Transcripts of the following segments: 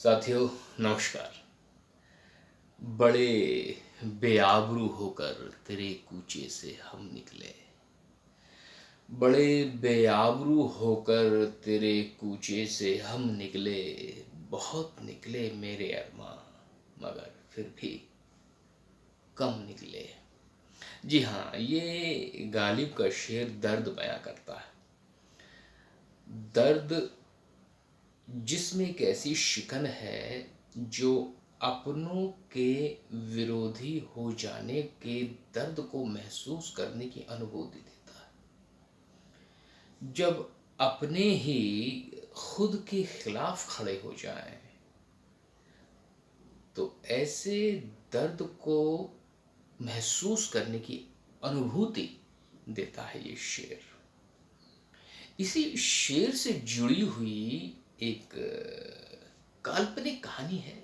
साथियों, नमस्कार। बड़े बेआबरू होकर तेरे कूचे से हम निकले। बड़े बेआबरू होकर तेरे कूचे से हम निकले। बहुत निकले मेरे अरमां, मगर फिर भी कम निकले। जी हाँ, ये गालिब का शेर दर्द बयां करता है। दर्द जिसमें एक ऐसी शिकन है जो अपनों के विरोधी हो जाने के दर्द को महसूस करने की अनुभूति देता है। जब अपने ही खुद के खिलाफ खड़े हो जाएं, तो ऐसे दर्द को महसूस करने की अनुभूति देता है ये शेर। इसी शेर से जुड़ी हुई एक काल्पनिक कहानी है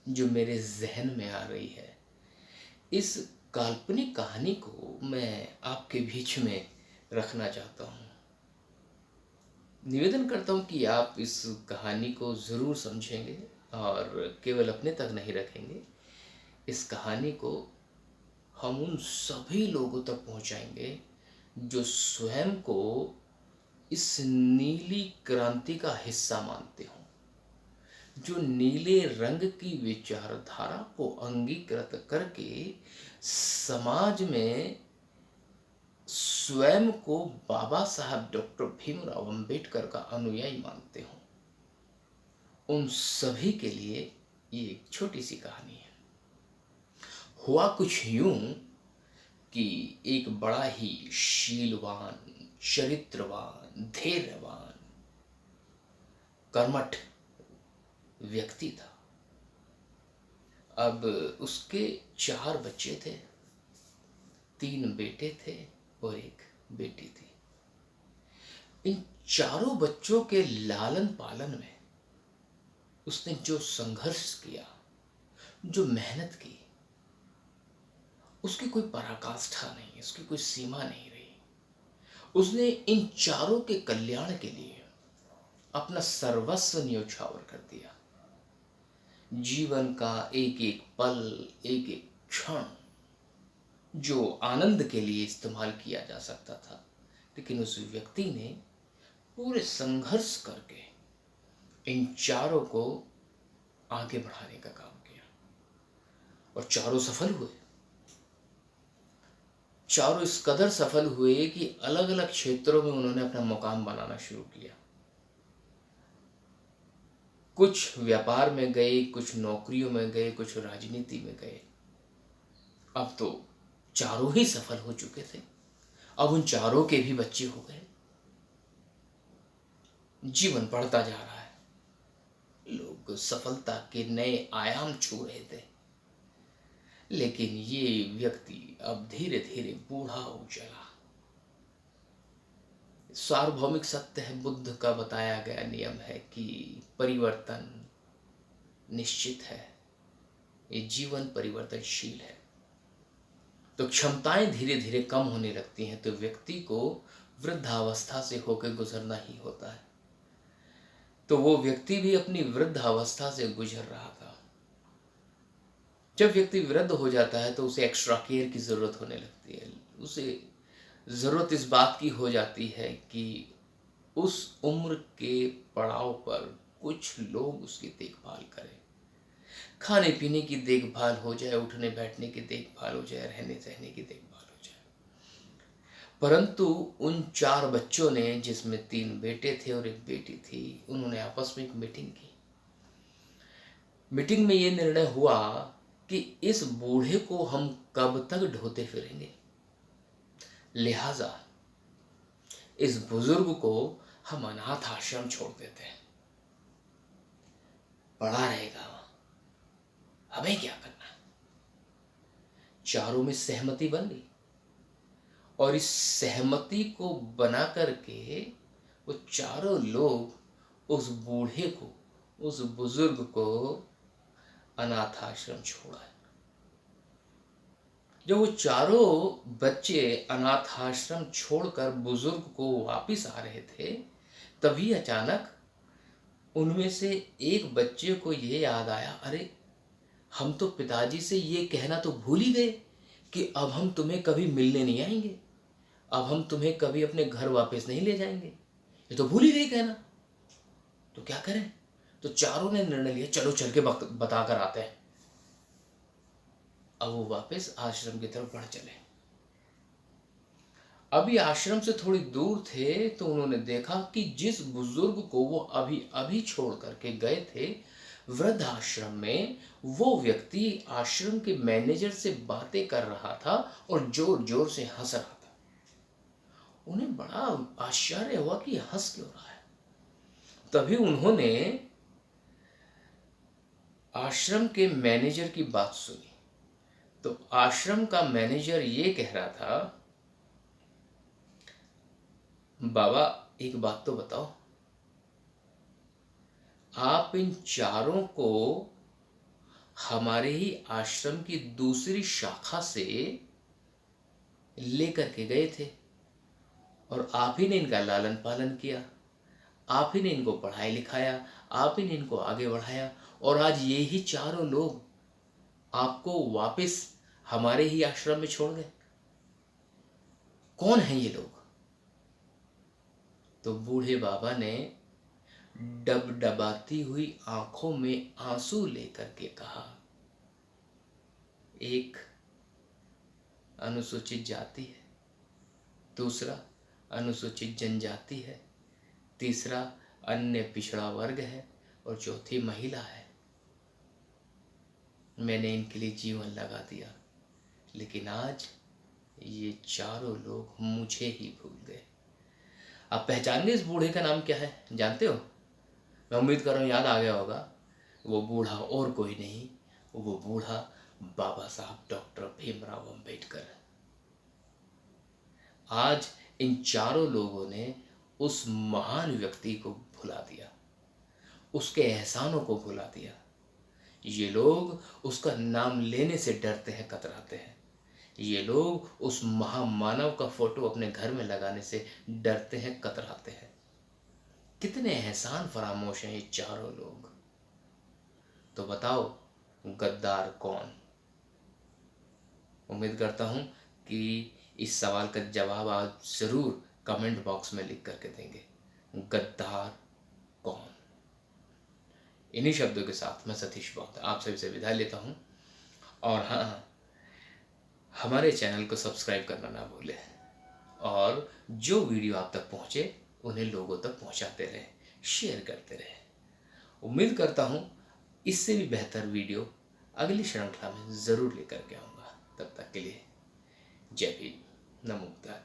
जो मेरे जहन में आ रही है। इस काल्पनिक कहानी को मैं आपके बीच में रखना चाहता हूँ। निवेदन करता हूँ कि आप इस कहानी को ज़रूर समझेंगे और केवल अपने तक नहीं रखेंगे। इस कहानी को हम उन सभी लोगों तक पहुँचाएंगे जो स्वयं को इस नीली क्रांति का हिस्सा मानते हों, जो नीले रंग की विचारधारा को अंगीकृत करके समाज में स्वयं को बाबा साहब डॉक्टर भीमराव अंबेडकर का अनुयायी मानते हों। उन सभी के लिए ये एक छोटी सी कहानी है। हुआ कुछ यूं कि एक बड़ा ही शीलवान, चरित्रवान, धैर्यवान, कर्मठ व्यक्ति था। अब उसके 4 बच्चे थे, 3 बेटे थे और 1 बेटी थी। इन चारों बच्चों के लालन पालन में उसने जो संघर्ष किया, जो मेहनत की, उसकी कोई पराकाष्ठा नहीं, उसकी कोई सीमा नहीं रही। उसने इन चारों के कल्याण के लिए अपना सर्वस्व न्योछावर कर दिया। जीवन का एक एक पल, एक एक क्षण जो आनंद के लिए इस्तेमाल किया जा सकता था, लेकिन उस व्यक्ति ने पूरे संघर्ष करके इन चारों को आगे बढ़ाने का काम किया और चारों सफल हुए। चारों इस कदर सफल हुए कि अलग अलग क्षेत्रों में उन्होंने अपना मुकाम बनाना शुरू किया। कुछ व्यापार में गए, कुछ नौकरियों में गए, कुछ राजनीति में गए। अब तो चारों ही सफल हो चुके थे। अब उन चारों के भी बच्चे हो गए। जीवन बढ़ता जा रहा है। लोग सफलता के नए आयाम छू रहे थे, लेकिन ये व्यक्ति अब धीरे धीरे बूढ़ा हो चला। सार्वभौमिक सत्य है, बुद्ध का बताया गया नियम है कि परिवर्तन निश्चित है, ये जीवन परिवर्तनशील है। तो क्षमताएं धीरे धीरे कम होने लगती हैं, तो व्यक्ति को वृद्धावस्था से होकर गुजरना ही होता है। तो वो व्यक्ति भी अपनी वृद्धावस्था से गुजर रहा था। जब व्यक्ति वृद्ध हो जाता है तो उसे एक्स्ट्रा केयर की ज़रूरत होने लगती है। उसे ज़रूरत इस बात की हो जाती है कि उस उम्र के पड़ाव पर कुछ लोग उसकी देखभाल करें। खाने पीने की देखभाल हो जाए, उठने बैठने की देखभाल हो जाए, रहने सहने की देखभाल हो जाए। परंतु उन 4 बच्चों ने, जिसमें 3 बेटे थे और 1 बेटी थी, उन्होंने आपस में एक मीटिंग की। मीटिंग में ये निर्णय हुआ कि इस बूढ़े को हम कब तक ढोते फिरेंगे, लिहाजा इस बुजुर्ग को हम अनाथ आश्रम छोड़ देते हैं। पड़ा रहेगा वहां, हमें क्या करना। चारों में सहमति बन गई और इस सहमति को बना करके वो चारों लोग उस बूढ़े को, उस बुजुर्ग को अनाथ आश्रम छोड़ा है। जब वो चारों बच्चे अनाथ आश्रम छोड़कर बुजुर्ग को वापिस आ रहे थे, तभी अचानक उनमें से एक बच्चे को ये याद आया, अरे हम तो पिताजी से ये कहना तो भूल ही गए कि अब हम तुम्हें कभी मिलने नहीं आएंगे, अब हम तुम्हें कभी अपने घर वापस नहीं ले जाएंगे, ये तो भूल ही गए कहना। तो क्या करें? तो चारों ने निर्णय लिया, चलो चल के बता कर आते हैं। अब वो वापस आश्रम की तरफ बढ़ चले। अभी आश्रम से थोड़ी दूर थे तो उन्होंने देखा कि जिस बुजुर्ग को वो अभी अभी छोड़ करके गए थे वृद्ध आश्रम में, वो व्यक्ति आश्रम के मैनेजर से बातें कर रहा था और जोर जोर से हंस रहा था। उन्हें बड़ा आश्चर्य हुआ कि हंस क्यों रहा है। तभी उन्होंने आश्रम के मैनेजर की बात सुनी। तो आश्रम का मैनेजर ये कह रहा था, बाबा एक बात तो बताओ, आप इन चारों को हमारे ही आश्रम की दूसरी शाखा से लेकर के गए थे और आप ही ने इनका लालन पालन किया, आप ही ने इनको पढ़ाई लिखाया, आप ही ने इनको आगे बढ़ाया, और आज ये ही चारों लोग आपको वापस हमारे ही आश्रम में छोड़ गए। कौन है ये लोग? तो बूढ़े बाबा ने डबडबाती हुई आंखों में आंसू लेकर के कहा, एक अनुसूचित जाति है, दूसरा अनुसूचित जनजाति है, तीसरा अन्य पिछड़ा वर्ग है, और चौथी महिला है। मैंने इनके लिए जीवन लगा दिया, लेकिन आज ये चारों लोग मुझे ही भूल गए। आप पहचान गए इस बूढ़े का नाम क्या है? जानते हो? मैं उम्मीद कर रहा हूँ याद आ गया होगा। वो बूढ़ा और कोई नहीं, वो बूढ़ा बाबा साहब डॉक्टर भीमराव अंबेडकर। आज इन चारों लोगों ने उस महान व्यक्ति को भुला दिया, उसके एहसानों को भुला दिया। ये लोग उसका नाम लेने से डरते हैं, कतराते हैं। ये लोग उस महामानव का फोटो अपने घर में लगाने से डरते हैं, कतराते हैं। कितने एहसान फरामोश हैं ये चारों लोग। तो बताओ, गद्दार कौन? उम्मीद करता हूं कि इस सवाल का जवाब आप जरूर कमेंट बॉक्स में लिख करके देंगे। गद्दार कौन? इन्हीं शब्दों के साथ मैं सतीश बौद्ध आप सभी से विदा लेता हूं। और हाँ, हमारे चैनल को सब्सक्राइब करना ना भूलें, और जो वीडियो आप तक पहुंचे उन्हें लोगों तक पहुंचाते रहें, शेयर करते रहें। उम्मीद करता हूं इससे भी बेहतर वीडियो अगली श्रृंखला में ज़रूर लेकर के आऊँगा। तब तक के लिए जय भीम, नमो बुद्धाय।